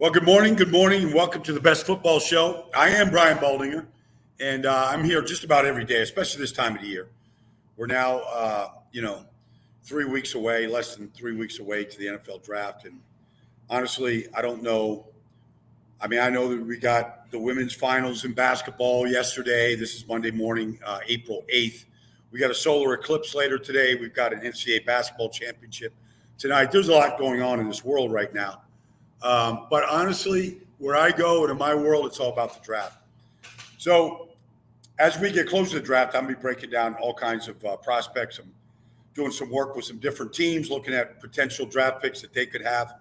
Well, good morning, and welcome to the Best Football Show. I am Brian Baldinger, and I'm here just about every day, especially this time of the year. We're now, 3 weeks away, less than 3 weeks away to the NFL draft, and honestly, I don't know. I mean, I know that we got the women's finals in basketball yesterday. This is Monday morning, April 8th. We got a solar eclipse later today. We've got an NCAA basketball championship tonight. There's a lot going on in this world right now. But honestly, where I go and in my world, it's all about the draft. So as we get closer to the draft, I'm going to be breaking down all kinds of prospects. I'm doing some work with some different teams, looking at potential draft picks that they could have.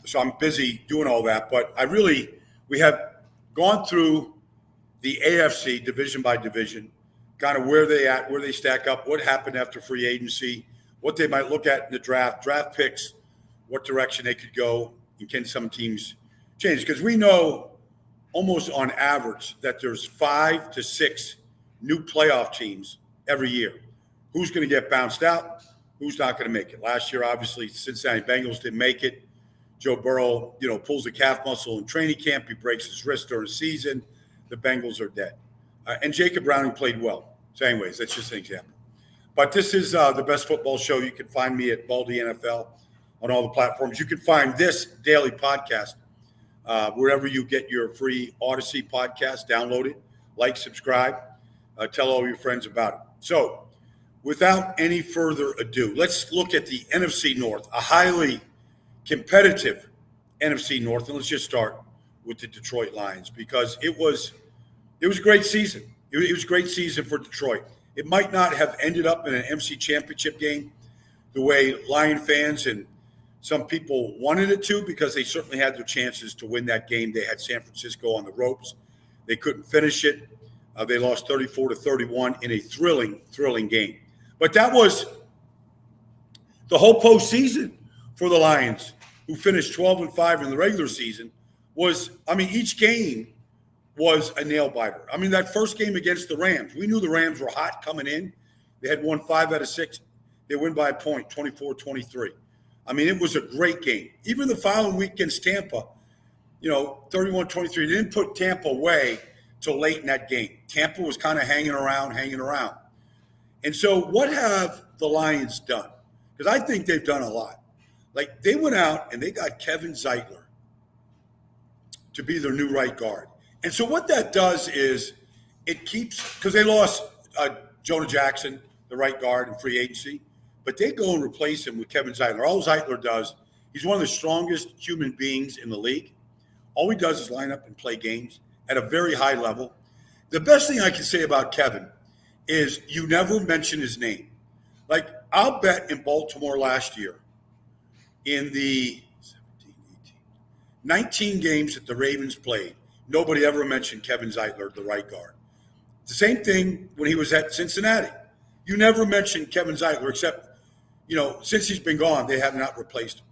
So I'm busy doing all that. But we have gone through the AFC division by division, kind of where they at, where they stack up, what happened after free agency, what they might look at in the draft picks, what direction they could go, and can some teams change? Because we know almost on average that there's 5 to 6 new playoff teams every year. Who's going to get bounced out? Who's not going to make it? Last year, obviously, Cincinnati Bengals didn't make it. Joe Burrow, pulls a calf muscle in training camp. He breaks his wrist during the season. The Bengals are dead. And Jacob Browning played well. So anyways, that's just an example. But this is the Best Football Show. You can find me at Baldy NFL on all the platforms. You can find this daily podcast wherever you get your free Odyssey podcast. Download it, like, subscribe, tell all your friends about it. So without any further ado, let's look at the NFC North, a highly competitive NFC North. And let's just start with the Detroit Lions because it was a great season. It was a great season for Detroit. It might not have ended up in an NFC Championship game the way Lion fans and some people wanted it to, because they certainly had their chances to win that game. They had San Francisco on the ropes. They couldn't finish it. They lost 34-31 in a thrilling game. But that was the whole postseason for the Lions, who finished 12-5 in the regular season. Each game was a nail biter. That first game against the Rams, we knew the Rams were hot coming in. They had won 5 out of 6. They win by a point, 24-23. It was a great game. Even the following week against Tampa, 31-23. They didn't put Tampa away till late in that game. Tampa was kind of hanging around. And so what have the Lions done? Because I think they've done a lot. Like, they went out and they got Kevin Zeitler to be their new right guard. And so what that does is it keeps – because they lost Jonah Jackson, the right guard, in free agency. But they go and replace him with Kevin Zeitler. All Zeitler does, he's one of the strongest human beings in the league. All he does is line up and play games at a very high level. The best thing I can say about Kevin is you never mention his name. Like, I'll bet in Baltimore last year, in the 19 games that the Ravens played, nobody ever mentioned Kevin Zeitler, the right guard. The same thing when he was at Cincinnati. You never mentioned Kevin Zeitler, except since he's been gone, they have not replaced him.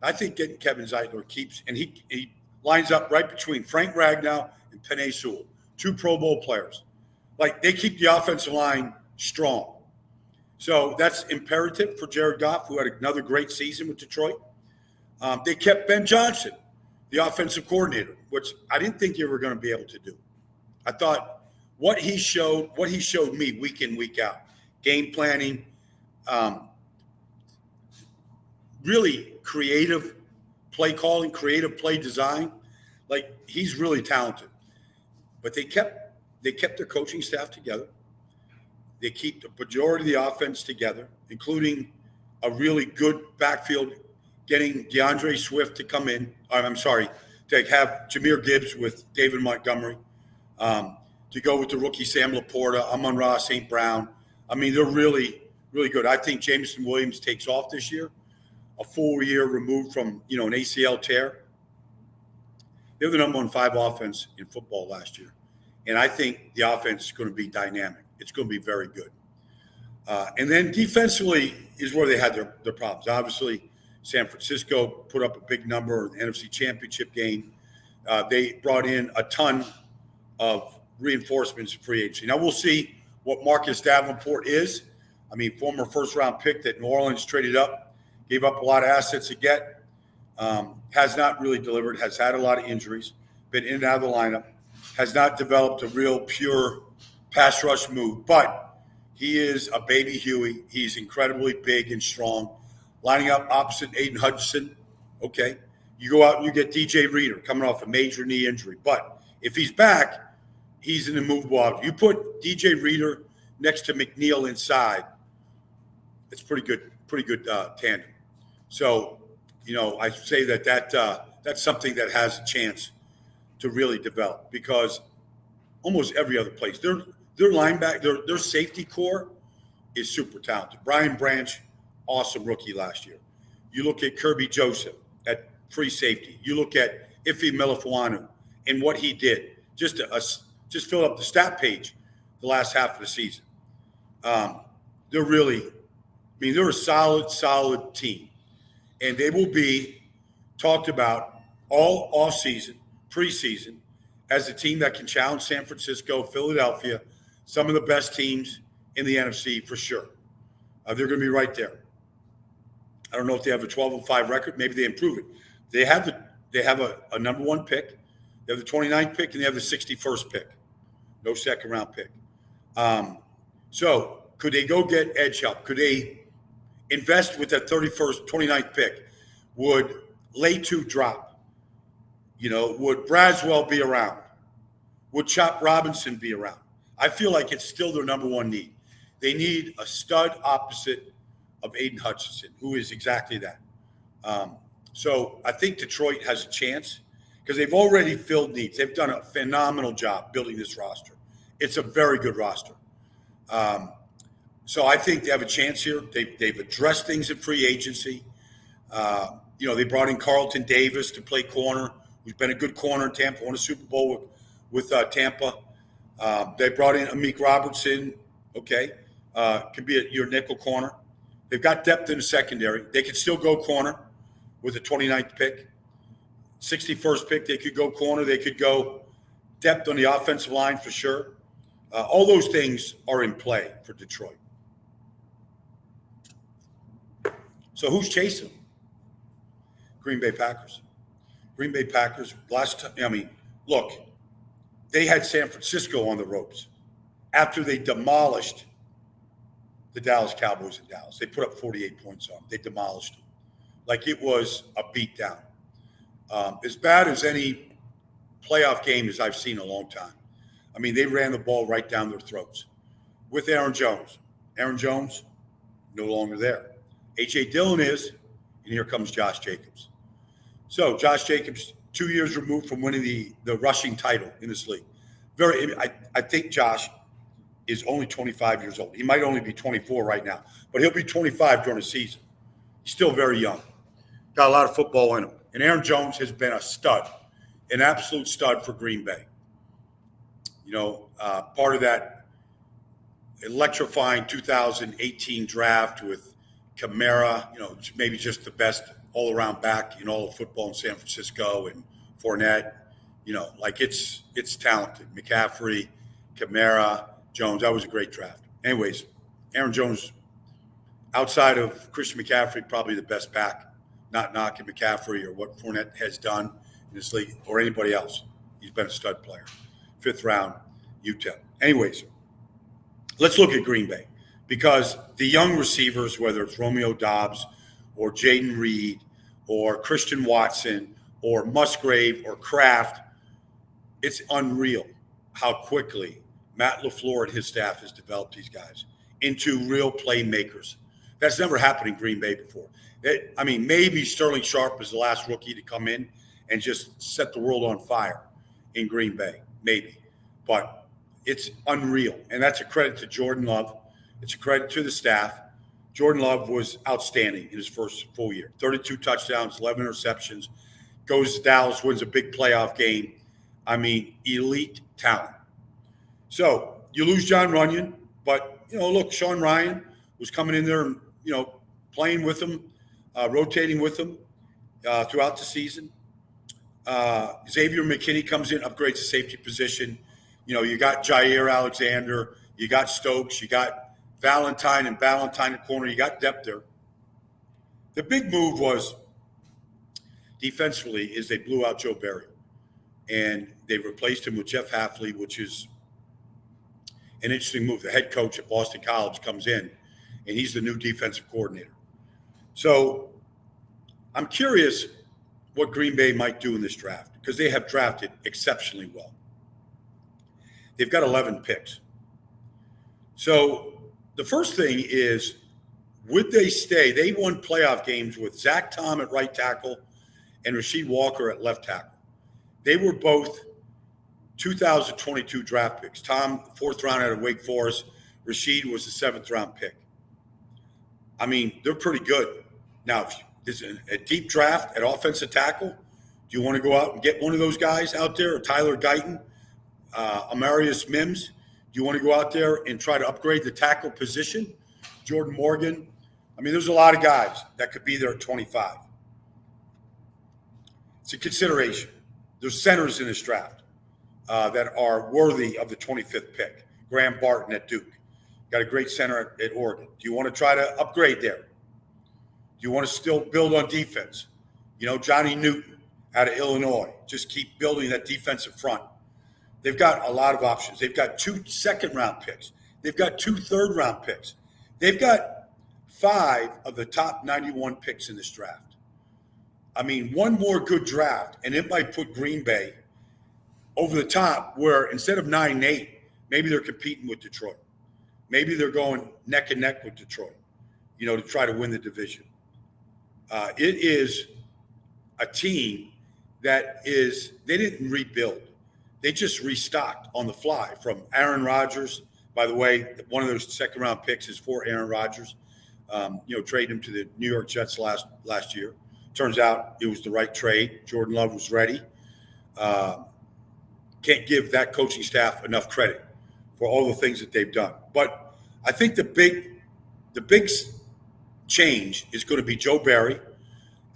I think getting Kevin Zeitler keeps, and he lines up right between Frank Ragnow and Penei Sewell, 2 Pro Bowl players. Like, they keep the offensive line strong. So that's imperative for Jared Goff, who had another great season with Detroit. They kept Ben Johnson, the offensive coordinator, which I didn't think they were going to be able to do. I thought what he showed me week in, week out, game planning, really creative play calling, creative play design. Like, he's really talented. But they kept their coaching staff together. They keep the majority of the offense together, including a really good backfield, getting DeAndre Swift to come in. To have Jahmyr Gibbs with David Montgomery, to go with the rookie Sam Laporta, Amon-Ra St. Brown. They're really, really good. I think Jameson Williams takes off this year, a full year removed from, an ACL tear. They were the number 5 offense in football last year. And I think the offense is going to be dynamic. It's going to be very good. And then defensively is where they had their problems. Obviously, San Francisco put up a big number in the NFC Championship game. They brought in a ton of reinforcements in free agency. Now, we'll see what Marcus Davenport is. Former first-round pick that New Orleans traded up, gave up a lot of assets to get. Has not really delivered, has had a lot of injuries, been in and out of the lineup, has not developed a real pure pass rush move, but he is a baby Huey. He's incredibly big and strong. Lining up opposite Aiden Hutchinson, okay. You go out and you get DJ Reader coming off a major knee injury. But if he's back, he's an immovable object. You put DJ Reader next to McNeil inside, it's pretty good tandem. So, I say that's something that has a chance to really develop because almost every other place, their linebacker, their safety core is super talented. Brian Branch, awesome rookie last year. You look at Kirby Joseph at free safety. You look at Ife Melifuanu and what he did. Just fill up the stat page the last half of the season. They're a solid team. And they will be talked about all offseason, preseason, as a team that can challenge San Francisco, Philadelphia, some of the best teams in the NFC for sure. They're going to be right there. I don't know if they have a 12-5 record. Maybe they improve it. They have a number one pick. They have the 29th pick, and they have the 61st pick. No second-round pick. So could they go get edge help? Could they invest with that 29th pick? Would Latu drop? Would Braswell be around? Would Chop Robinson be around? I feel like it's still their number one need. They need a stud opposite of Aiden Hutchinson, who is exactly that. So I think Detroit has a chance because they've already filled needs. They've done a phenomenal job building this roster. It's a very good roster. So I think they have a chance here. They've addressed things in free agency. They brought in Carlton Davis to play corner, who's been a good corner in Tampa, won a Super Bowl with Tampa. They brought in Amik Robertson, okay, could be your nickel corner. They've got depth in the secondary. They could still go corner with the 29th pick. 61st pick, they could go corner. They could go depth on the offensive line for sure. All those things are in play for Detroit. So who's chasing them? Green Bay Packers. Green Bay Packers, look, they had San Francisco on the ropes after they demolished the Dallas Cowboys in Dallas. They put up 48 points on them. They demolished them like it was a beatdown. As bad as any playoff game as I've seen in a long time. They ran the ball right down their throats with Aaron Jones. Aaron Jones, no longer there. A.J. Dillon is, and here comes Josh Jacobs. So Josh Jacobs, 2 years removed from winning the rushing title in this league. I think Josh is only 25 years old. He might only be 24 right now, but he'll be 25 during the season. He's still very young. Got a lot of football in him. And Aaron Jones has been a stud, an absolute stud for Green Bay. Part of that electrifying 2018 draft with Kamara, maybe just the best all-around back in all of football in San Francisco, and Fournette, it's talented. McCaffrey, Kamara, Jones, that was a great draft. Anyways, Aaron Jones, outside of Christian McCaffrey, probably the best back, not knocking McCaffrey or what Fournette has done in this league or anybody else. He's been a stud player. 5th round, UTEP. Anyways, let's look at Green Bay because the young receivers, whether it's Romeo Doubs or Jaden Reed or Christian Watson or Musgrave or Kraft, it's unreal how quickly Matt LaFleur and his staff has developed these guys into real playmakers. That's never happened in Green Bay before. Maybe Sterling Sharp is the last rookie to come in and just set the world on fire in Green Bay, maybe. But it's unreal, and that's a credit to Jordan Love. It's a credit to the staff. Jordan Love was outstanding in his first full year. 32 touchdowns, 11 interceptions, goes to Dallas, wins a big playoff game. Elite talent. So you lose John Runyon, but, look, Sean Ryan was coming in there and, playing with him, rotating with him throughout the season. Xavier McKinney comes in, upgrades the safety position. You got Jair Alexander, you got Stokes, you got Valentine at corner, you got depth there. The big move was defensively is they blew out Joe Barry. And they replaced him with Jeff Hafley, which is an interesting move. The head coach at Boston College comes in, and he's the new defensive coordinator. So I'm curious what Green Bay might do in this draft because they have drafted exceptionally well. They've got 11 picks. So the first thing is, would they stay? They won playoff games with Zach Tom at right tackle and Rasheed Walker at left tackle. They were both 2022 draft picks. Tom, 4th round out of Wake Forest. Rasheed was the 7th round pick. I mean, they're pretty good. Now, if there's a deep draft at offensive tackle, do you want to go out and get one of those guys out there, or Tyler Guyton, Amarius Mims? Do you want to go out there and try to upgrade the tackle position? Jordan Morgan. I mean, there's a lot of guys that could be there at 25. It's a consideration. There's centers in this draft that are worthy of the 25th pick. Graham Barton at Duke. Got a great center at Oregon. Do you want to try to upgrade there? Do you want to still build on defense? You know, Johnny Newton out of Illinois. Just keep building that defensive front. They've got a lot of options. They've got 2 second-round picks. They've got 2 third-round picks. They've got 5 of the top 91 picks in this draft. I mean, one more good draft, and it might put Green Bay over the top where instead of 9-8, maybe they're competing with Detroit. Maybe they're going neck and neck with Detroit, you know, to try to win the division. It is a team that is, they didn't rebuild. They just restocked on the fly from Aaron Rodgers. By the way, one of those second-round picks is for Aaron Rodgers. Trade him to the New York Jets last year. Turns out it was the right trade. Jordan Love was ready. Can't give that coaching staff enough credit for all the things that they've done. But I think the big change is going to be Joe Barry.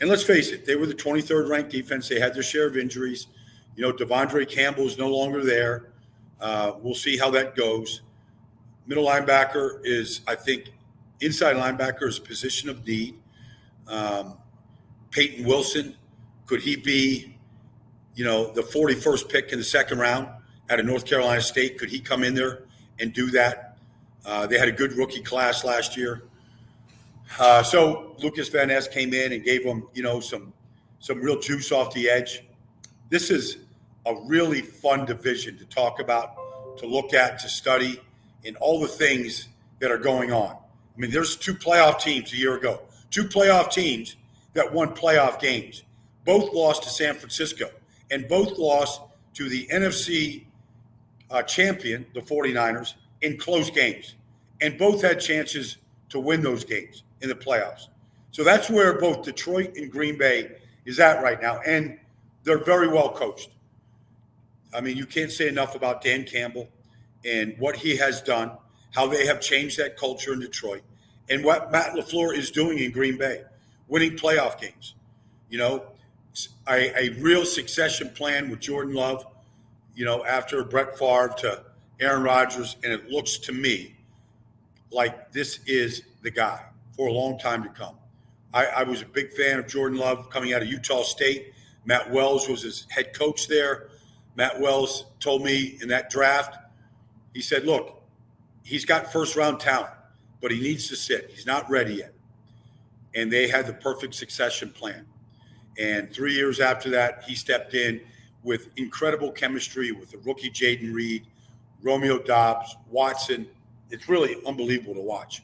And let's face it, they were the 23rd ranked defense. They had their share of injuries. You know, Devondre Campbell is no longer there. We'll see how that goes. Middle linebacker is, I think, inside linebacker is a position of need. Peyton Wilson, could he be, you know, the 41st pick in the second round out of North Carolina State? Could he come in there and do that? They had a good rookie class last year. So Lucas Van Ness came in and gave them, you know, some real juice off the edge. This is a really fun division to talk about, to look at, to study, and all the things that are going on. I mean, there's 2 playoff teams a year ago, 2 playoff teams that won playoff games. Both lost to San Francisco, and both lost to the NFC champion, the 49ers, in close games. And both had chances to win those games in the playoffs. So that's where both Detroit and Green Bay is at right now. And they're very well coached. I mean, you can't say enough about Dan Campbell and what he has done, how they have changed that culture in Detroit, and what Matt LaFleur is doing in Green Bay, winning playoff games. You know, a real succession plan with Jordan Love, you know, after Brett Favre to Aaron Rodgers, and it looks to me like this is the guy for a long time to come. I was a big fan of Jordan Love coming out of Utah State. Matt Wells was his head coach there. Matt Wells told me in that draft, he said, look, he's got first-round talent, but he needs to sit. He's not ready yet. And they had the perfect succession plan. And 3 years after that, he stepped in with incredible chemistry with the rookie Jaden Reed, Romeo Doubs, Watson. It's really unbelievable to watch.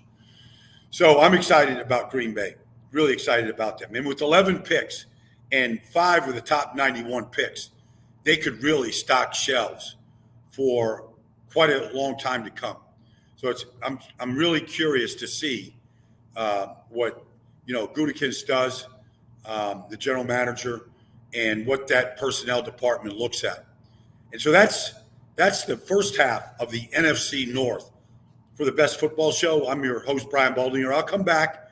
So I'm excited about Green Bay, really excited about them. And with 11 picks and 5 of the top 91 picks, they could really stock shelves for quite a long time to come. So I'm really curious to see what, you know, Gutekunst does, the general manager, and what that personnel department looks at. And so that's the first half of the NFC North for the Best Football Show. I'm your host, Brian Baldinger. I'll come back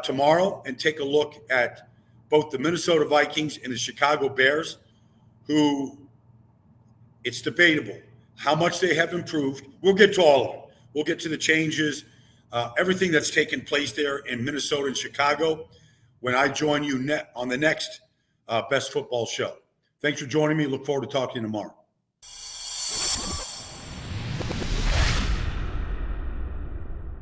tomorrow and take a look at both the Minnesota Vikings and the Chicago Bears, who it's debatable how much they have improved. We'll get to all of it. We'll get to the changes, everything that's taken place there in Minnesota and Chicago when I join you on the next Best Football Show. Thanks for joining me. Look forward to talking to you tomorrow.